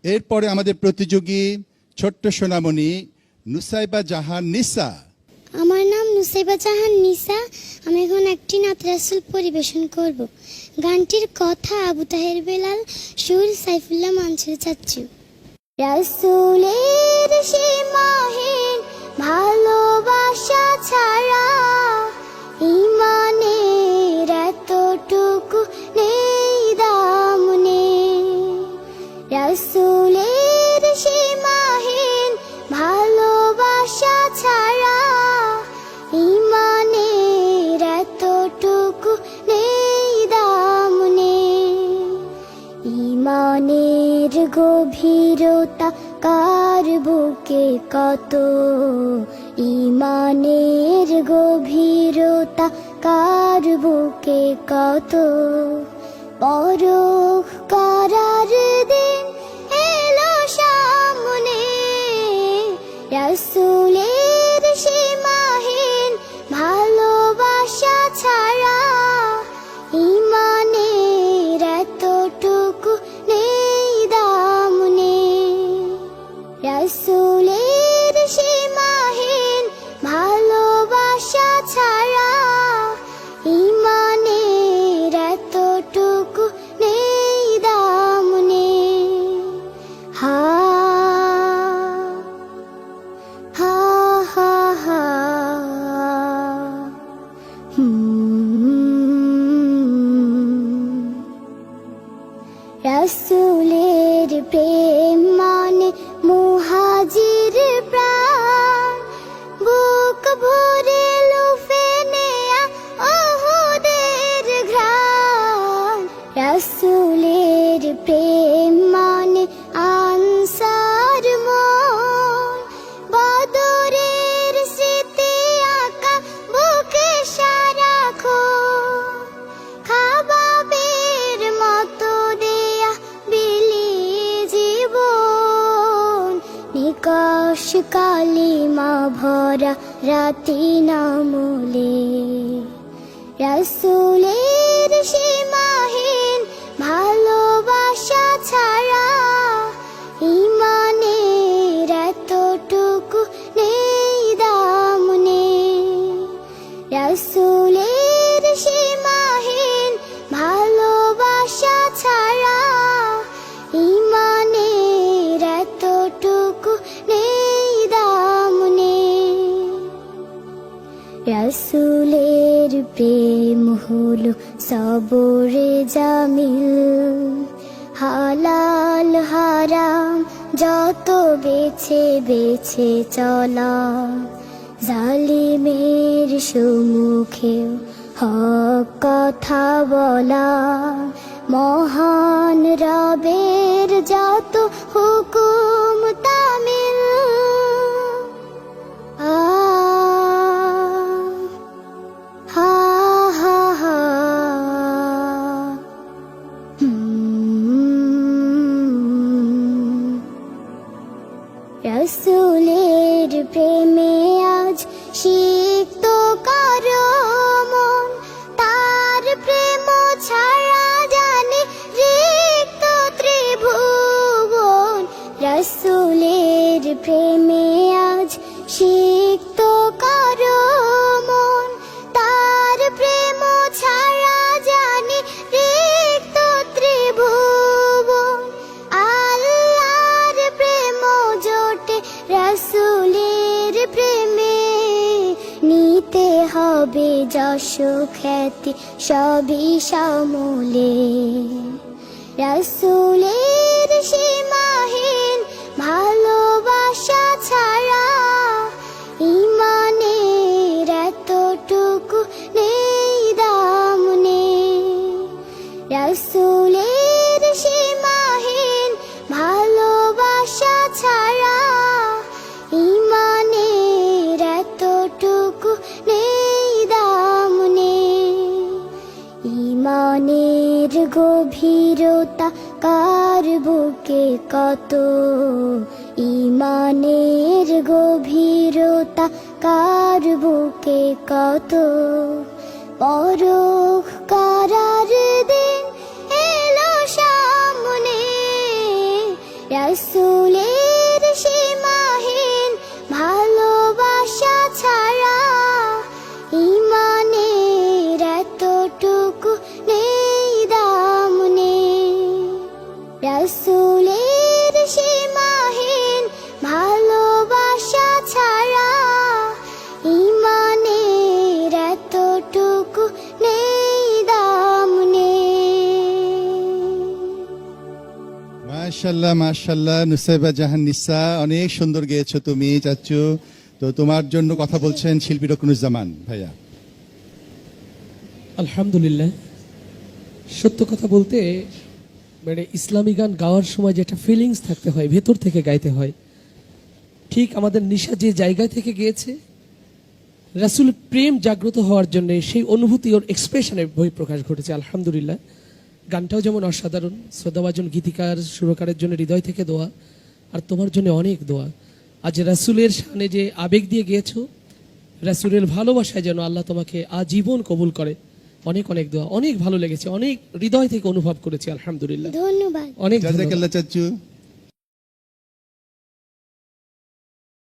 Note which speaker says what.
Speaker 1: এরপরে আমাদের প্রতিযোগী ছোট্ট সোনামণি নুসাইবা জাহান নিসা।
Speaker 2: আমার নাম নুসাইবা জাহান নিসা। আমি এখন একটি নাত রাসূল পরিবেশন করব। গানটির কথা আবু তাহের বেলাল, সুর সাইফুল্লাহ মানসুর চাচ্চু। রাসূলের সীমাহীন ভালোবাসা ছাড়া ঈমানের এতটুকু নেই দাম নেই। রাসূলের সীমাহীন ভালোবাসা ছাড়া ঈমানের এতটুকু নেই দাম নেই। ঈমানের গভীরতা কার বুকে কত, ঈমানের গভীরতা কার বুকে কত। পরখ করার দিন এলো সামনে, রাসূলের সীমাহীন ভালোবাসা ছাড়া ঈমানের এতটুকু নেই দাম নেই। রাসূলের সীমাহীন ভালোবাসা ছাড়া ঈমানের এতটুকু নেই দাম নেই। হা হা হা হা রাসূলের প্রেম মানে মুহাজির প্রাণ, বুক ভরে লুফে নেয়া ওহুদের ঘ্রাণ। রাসূলের প্রেম মানে আনসার মন, বদরের স্মৃতি আঁকা বুকে সারাক্ষণ। খাবাবের মতো দেয়া বিলিয়ে জীবন, নিকশ কালিমা ভরা রাতি নামলে। রাসূলের সীমাহীন ভালোবাসা ছাড়া ঈমানের এতটুকু নেই দাম নেই। রাসূলের সীমাহীন ভালোবাসা ছাড়া ঈমানের এতটুকু নেই দাম নেই। রাসূলের প্রেম হলো সবরে জামিল, হালাল হারাম যত বেছে বেছে চলা। জালিমের সম্মুখেও হক কথা বলা, মহান রবের যত হুকুম তামিল। হা হা হা রাসূলের প্রেমে আজ সিক্ত কারো মন, তার প্রেম ছাড়া জানে রিক্ত ত্রিভুবন। রাসূলের প্রেমে আজ সিক্ত কারো মন, তার প্রেম ছাড়া জানে রিক্ত ত্রিভুবন। আল্লাহর প্রেম জোটে রাসূলের প্রেমে, নিতে হবে যশ খ্যাতি সবই সমূলে। রাসূলের সীমাহীন ভালোবাসা ছাড়া ঈমানের এতটুকু নেই দাম নেই। রাসূলের সীমাহীন ভালোবাসা ছাড়া ঈমানের এতটুকু নেই দাম নেই। ঈমানের গভীরতা কার বুকে কত, ঈমানের গভীরতা কার বুকে কত। পরখ করার দিন এলো সামনে, রাসূলের সীমাহীন ভালোবাসা ছাড়া ইমানের এতটুকু নেই দাম নেই। রাসূলের সীমাহীন ভালোবাসা ছাড়া ইমানের এতটুকু নেই দাম নেই।
Speaker 1: মাশাল্লাহ মাশাল্লাহ, নুসাইবা জাহান নিসা, অনেক সুন্দর গেয়েছো তুমি চাচ্চু। তো তোমার জন্য কথা বলছেন শিল্পী রকনুজ্জামান ভাইয়া।
Speaker 3: আলহামদুলিল্লাহ, সত্য কথা বলতে মানে ইসলামী গান গাওয়ার সময় যেটা ফিলিংস থাকতে হয়, ভেতর থেকে গাইতে হয়, ঠিক আমাদের নিশা যে জায়গা থেকে গিয়েছে, রাসূল প্রেম জাগ্রত হওয়ার জন্য সেই অনুভূতি ওর এক্সপ্রেশনে বহিঃপ্রকাশ ঘটেছে। আলহামদুলিল্লাহ, গানটাও যেমন অসাধারণ, শ্রদ্ধাভাজন গীতিকার সুরকারের জন্য হৃদয় থেকে দোয়া, আর তোমার জন্য অনেক দোয়া। আজ রাসূলের শানে যে আবেগ দিয়ে গিয়েছো, রাসূলের ভালোবাসায় যেন আল্লাহ তোমাকে আজীবন কবুল করে। অনেক অনেক দোয়া, অনেক ভালো লেগেছে, অনেক হৃদয় থেকে অনুভব করেছি। আলহামদুলিল্লাহ,
Speaker 2: ধন্যবাদ।
Speaker 3: অনেক ধন্যবাদ।
Speaker 1: জাযাকাল্লাহ চাচ্চু।